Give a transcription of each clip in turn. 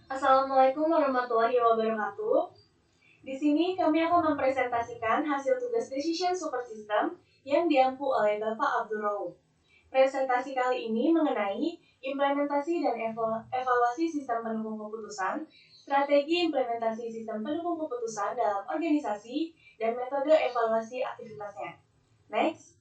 Assalamualaikum warahmatullahi wabarakatuh. Di sini kami akan mempresentasikan hasil tugas Decision Support System yang diampu oleh Bapak Abdul Rauf. Presentasi kali ini mengenai implementasi dan evaluasi sistem pendukung keputusan, strategi implementasi sistem pendukung keputusan dalam organisasi, dan metode evaluasi aktivitasnya. Next.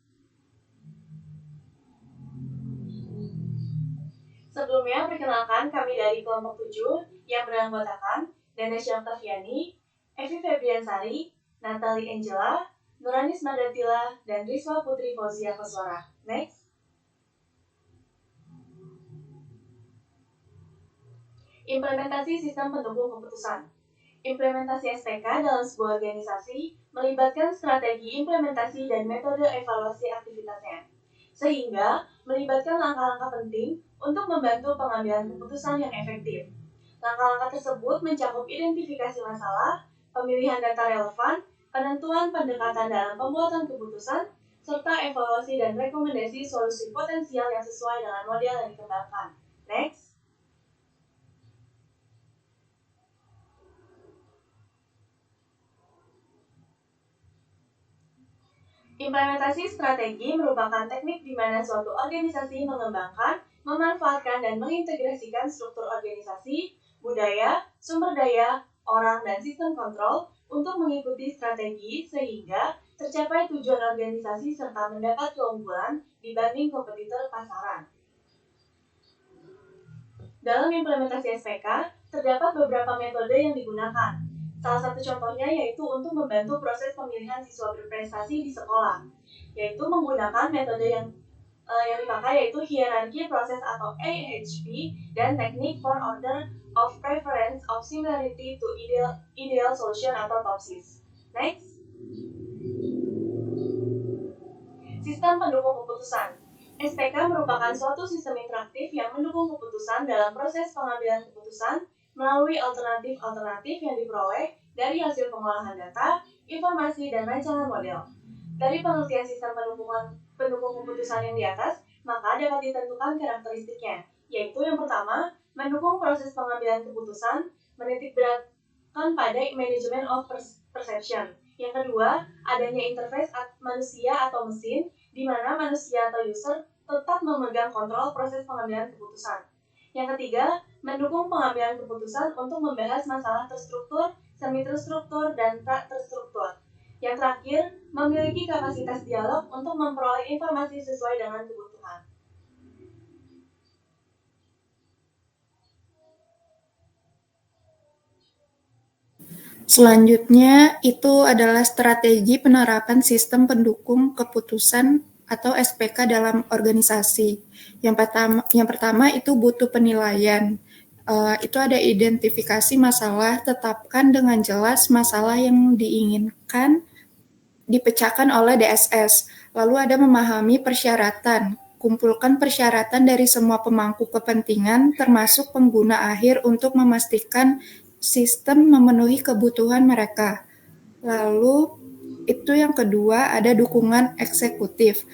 Sebelumnya, perkenalkan kami dari kelompok 7 yang beranggotakan Danesha Octaviani, Evi Febriansari, Natalie Angela, Nuranis Madatila, dan Rizwa Putri Fauzia Koswara. Next. Implementasi sistem pendukung keputusan. Implementasi SPK dalam sebuah organisasi melibatkan strategi implementasi dan metode evaluasi aktivitasnya, sehingga melibatkan langkah-langkah penting untuk membantu pengambilan keputusan yang efektif. Langkah-langkah tersebut mencakup identifikasi masalah, pemilihan data relevan, penentuan pendekatan dalam pembuatan keputusan, serta evaluasi dan rekomendasi solusi potensial yang sesuai dengan model yang dikembangkan. Next. Implementasi strategi merupakan teknik di mana suatu organisasi mengembangkan, memanfaatkan, dan mengintegrasikan struktur organisasi, budaya, sumber daya, orang, dan sistem kontrol untuk mengikuti strategi sehingga tercapai tujuan organisasi serta mendapat keunggulan dibanding kompetitor pasaran. Dalam implementasi SPK, terdapat beberapa metode yang digunakan. Salah satu contohnya yaitu untuk membantu proses pemilihan siswa berprestasi di sekolah, yaitu menggunakan metode yang dipakai yaitu hierarki proses atau AHP dan teknik for order of preference of similarity to ideal solution atau TOPSIS. Next. Sistem pendukung keputusan. SPK merupakan suatu sistem interaktif yang mendukung keputusan dalam proses pengambilan keputusan melalui alternatif-alternatif yang diperoleh dari hasil pengolahan data, informasi, dan rancangan model. Dari pengertian sistem pendukung keputusan yang di atas, maka dapat ditentukan karakteristiknya, yaitu yang pertama, mendukung proses pengambilan keputusan, menitik beratkan pada management of perception. Yang kedua, adanya interface manusia atau mesin, di mana manusia atau user tetap memegang kontrol proses pengambilan keputusan. Yang ketiga, mendukung pengambilan keputusan untuk membahas masalah terstruktur, semi-terstruktur, dan tak-terstruktur. Yang terakhir, memiliki kapasitas dialog untuk memperoleh informasi sesuai dengan kebutuhan. Selanjutnya, itu adalah strategi penerapan sistem pendukung keputusan atau SPK dalam organisasi. Yang pertama itu butuh penilaian. Itu ada identifikasi masalah, tetapkan dengan jelas masalah yang diinginkan dipecahkan oleh DSS. Lalu ada memahami persyaratan. Kumpulkan persyaratan dari semua pemangku kepentingan, termasuk pengguna akhir untuk memastikan sistem memenuhi kebutuhan mereka. Lalu itu yang kedua ada dukungan eksekutif.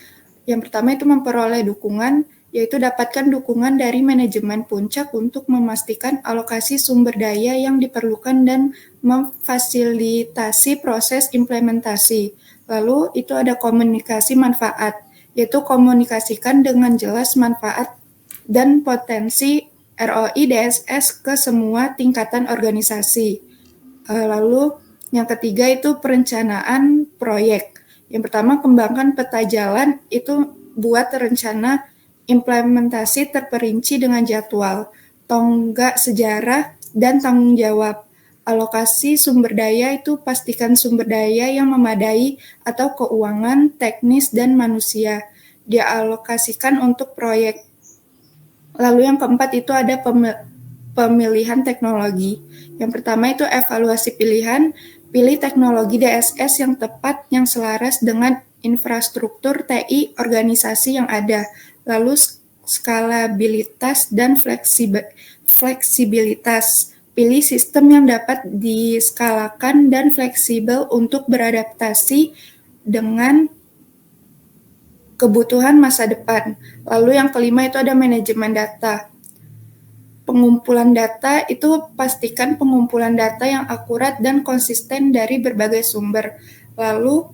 Yang pertama itu memperoleh dukungan, yaitu dapatkan dukungan dari manajemen puncak untuk memastikan alokasi sumber daya yang diperlukan dan memfasilitasi proses implementasi. Lalu itu ada komunikasi manfaat, yaitu komunikasikan dengan jelas manfaat dan potensi ROI DSS ke semua tingkatan organisasi. Lalu yang ketiga itu perencanaan proyek. Yang pertama kembangkan peta jalan, itu buat rencana implementasi terperinci dengan jadwal, tonggak sejarah, dan tanggung jawab. Alokasi sumber daya itu pastikan sumber daya yang memadai atau keuangan, teknis, dan manusia dialokasikan untuk proyek. Lalu yang keempat itu ada pemilihan teknologi. Yang pertama itu evaluasi pilihan, pilih teknologi DSS yang tepat, yang selaras dengan infrastruktur TI organisasi yang ada. Lalu skalabilitas dan fleksibilitas. Pilih sistem yang dapat diskalakan dan fleksibel untuk beradaptasi dengan kebutuhan masa depan. Lalu yang kelima itu ada manajemen data. pengumpulan data itu pastikan pengumpulan data yang akurat dan konsisten dari berbagai sumber. Lalu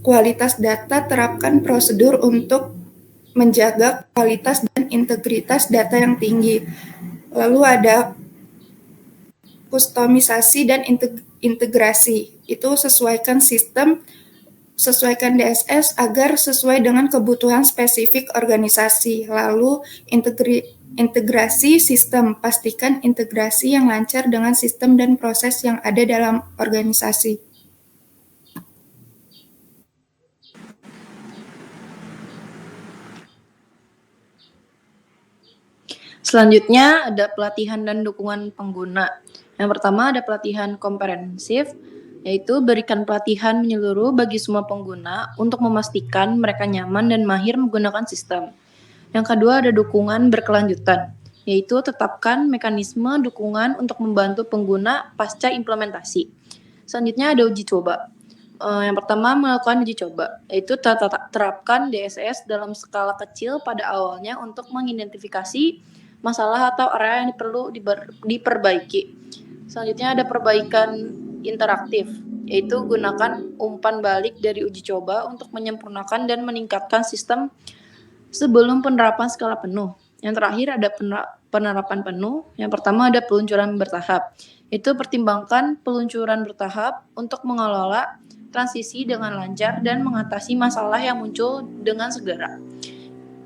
kualitas data, terapkan prosedur untuk menjaga kualitas dan integritas data yang tinggi. Lalu ada kustomisasi dan integrasi. Itu sesuaikan sistem, sesuaikan DSS agar sesuai dengan kebutuhan spesifik organisasi. Lalu integrasi sistem, pastikan integrasi yang lancar dengan sistem dan proses yang ada dalam organisasi. Selanjutnya ada pelatihan dan dukungan pengguna. Yang pertama ada pelatihan komprehensif, yaitu berikan pelatihan menyeluruh bagi semua pengguna untuk memastikan mereka nyaman dan mahir menggunakan sistem. Yang kedua ada dukungan berkelanjutan, yaitu tetapkan mekanisme dukungan untuk membantu pengguna pasca implementasi. Selanjutnya ada uji coba. Yang pertama melakukan uji coba, yaitu terapkan DSS dalam skala kecil pada awalnya untuk mengidentifikasi masalah atau area yang perlu diperbaiki. Selanjutnya ada perbaikan interaktif, yaitu gunakan umpan balik dari uji coba untuk menyempurnakan dan meningkatkan sistem sebelum penerapan skala penuh. Yang terakhir ada penerapan penuh. Yang pertama ada peluncuran bertahap. Itu pertimbangkan peluncuran bertahap untuk mengelola transisi dengan lancar dan mengatasi masalah yang muncul dengan segera.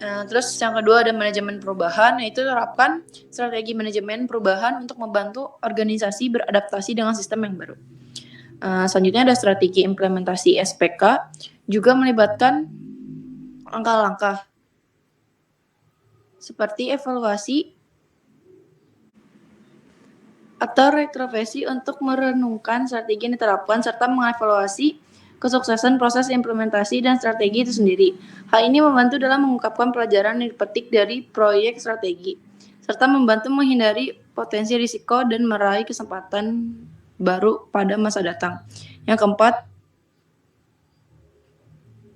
Terus yang kedua ada manajemen perubahan, yaitu terapkan strategi manajemen perubahan untuk membantu organisasi beradaptasi dengan sistem yang baru. Selanjutnya ada strategi implementasi SPK, juga melibatkan langkah-langkah seperti evaluasi atau retrofesi untuk merenungkan strategi yang diterapkan serta mengevaluasi kesuksesan proses implementasi dan strategi itu sendiri. Hal ini membantu dalam mengungkapkan pelajaran yang dipetik dari proyek strategi, serta membantu menghindari potensi risiko dan meraih kesempatan baru pada masa datang. Yang keempat,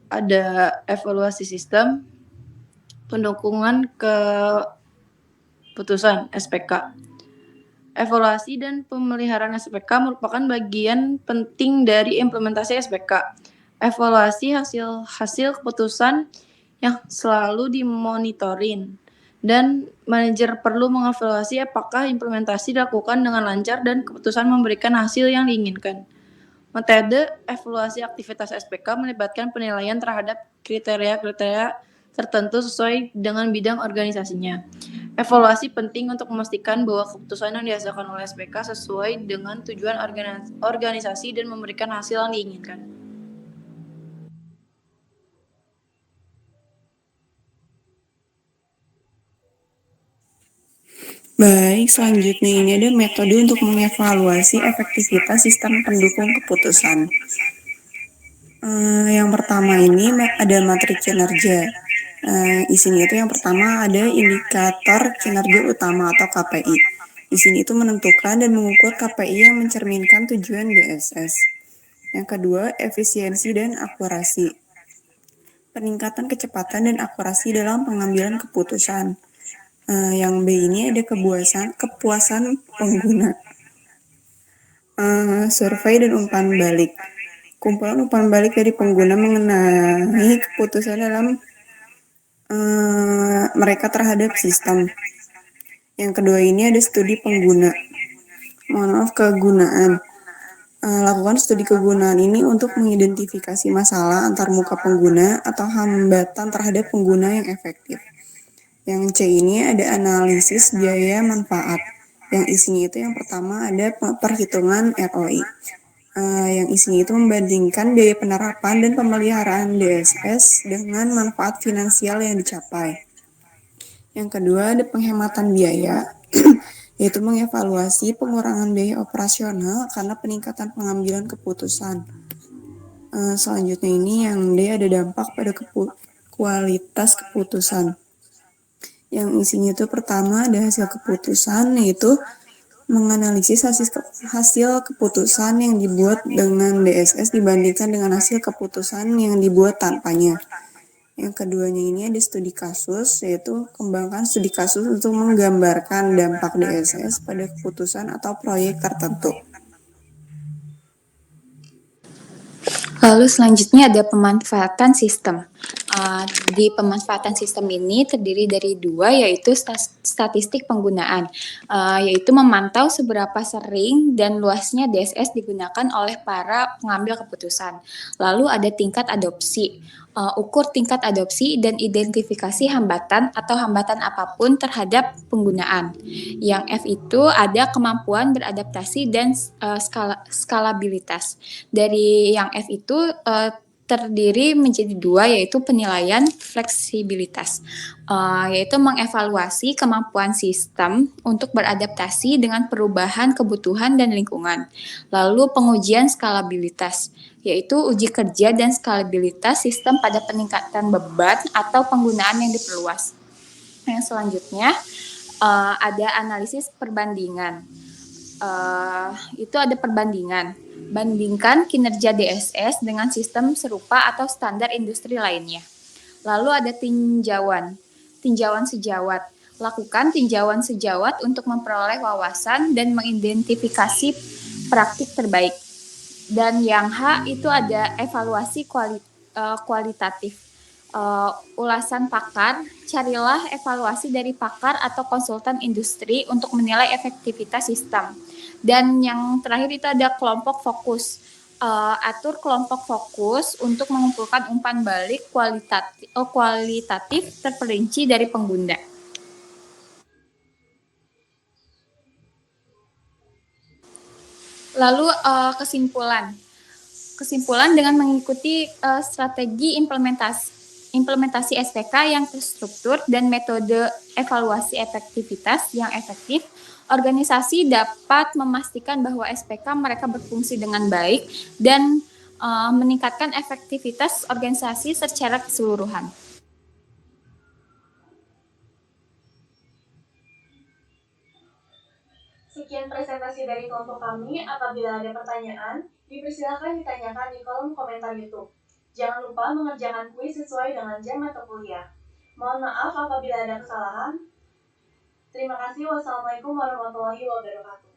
ada evaluasi sistem pendukungan keputusan SPK. Evaluasi dan pemeliharaan SPK merupakan bagian penting dari implementasi SPK. Evaluasi hasil keputusan yang selalu dimonitoring, dan manajer perlu mengevaluasi apakah implementasi dilakukan dengan lancar dan keputusan memberikan hasil yang diinginkan. Metode evaluasi aktivitas SPK melibatkan penilaian terhadap kriteria-kriteria tertentu sesuai dengan bidang organisasinya. Evaluasi penting untuk memastikan bahwa keputusan yang dihasilkan oleh SPK sesuai dengan tujuan organisasi dan memberikan hasil yang diinginkan. Baik, selanjutnya ini ada metode untuk mengevaluasi efektivitas sistem pendukung keputusan. Yang pertama ini ada matriks kinerja. Isinya itu yang pertama ada indikator kinerja utama atau KPI. Di sini itu menentukan dan mengukur KPI yang mencerminkan tujuan DSS. Yang kedua, efisiensi dan akurasi. Peningkatan kecepatan dan akurasi dalam pengambilan keputusan. Yang B ini ada kepuasan pengguna. Survei dan umpan balik. Kumpulan umpan balik dari pengguna mengenai keputusan dalam mereka terhadap sistem. Yang kedua ini ada studi pengguna. Kegunaan. Lakukan studi kegunaan ini untuk mengidentifikasi masalah antar muka pengguna atau hambatan terhadap pengguna yang efektif. Yang C ini ada analisis biaya manfaat. Yang isinya itu yang pertama ada perhitungan ROI. Yang isinya itu membandingkan biaya penerapan dan pemeliharaan DSS dengan manfaat finansial yang dicapai. Yang kedua ada penghematan biaya, yaitu mengevaluasi pengurangan biaya operasional karena peningkatan pengambilan keputusan. Selanjutnya ini yang D ada dampak pada kualitas keputusan. Yang isinya itu pertama ada hasil keputusan, yaitu menganalisis hasil keputusan yang dibuat dengan DSS dibandingkan dengan hasil keputusan yang dibuat tanpanya. Yang keduanya ini ada studi kasus, yaitu kembangkan studi kasus untuk menggambarkan dampak DSS pada keputusan atau proyek tertentu. Lalu selanjutnya ada pemanfaatan sistem. Di pemanfaatan sistem ini terdiri dari dua, yaitu statistik penggunaan, yaitu memantau seberapa sering dan luasnya DSS digunakan oleh para pengambil keputusan. Lalu ada tingkat adopsi, ukur tingkat adopsi dan identifikasi hambatan atau hambatan apapun terhadap penggunaan. Yang F itu ada kemampuan beradaptasi dan skalabilitas. Dari yang F itu terdiri menjadi dua, yaitu penilaian fleksibilitas, yaitu mengevaluasi kemampuan sistem untuk beradaptasi dengan perubahan kebutuhan dan lingkungan. Lalu pengujian skalabilitas, yaitu uji kerja dan skalabilitas sistem pada peningkatan beban atau penggunaan yang diperluas. Yang selanjutnya ada analisis perbandingan. Itu ada perbandingan. Bandingkan kinerja DSS dengan sistem serupa atau standar industri lainnya. Lalu ada tinjauan sejawat. Lakukan tinjauan sejawat untuk memperoleh wawasan dan mengidentifikasi praktik terbaik. Dan yang H itu ada evaluasi kualitatif. Ulasan pakar, carilah evaluasi dari pakar atau konsultan industri untuk menilai efektivitas sistem. Dan yang terakhir itu ada kelompok fokus. Atur kelompok fokus untuk mengumpulkan umpan balik kualitatif terperinci dari pengguna. Lalu kesimpulan dengan mengikuti strategi implementasi SPK yang terstruktur dan metode evaluasi efektivitas yang efektif, organisasi dapat memastikan bahwa SPK mereka berfungsi dengan baik dan meningkatkan efektivitas organisasi secara keseluruhan. Sekian presentasi dari kelompok kami. Apabila ada pertanyaan, dipersilakan ditanyakan di kolom komentar YouTube. Jangan lupa mengerjakan kuis sesuai dengan jam mata kuliah. Mohon maaf apabila ada kesalahan. Terima kasih. Wassalamualaikum warahmatullahi wabarakatuh.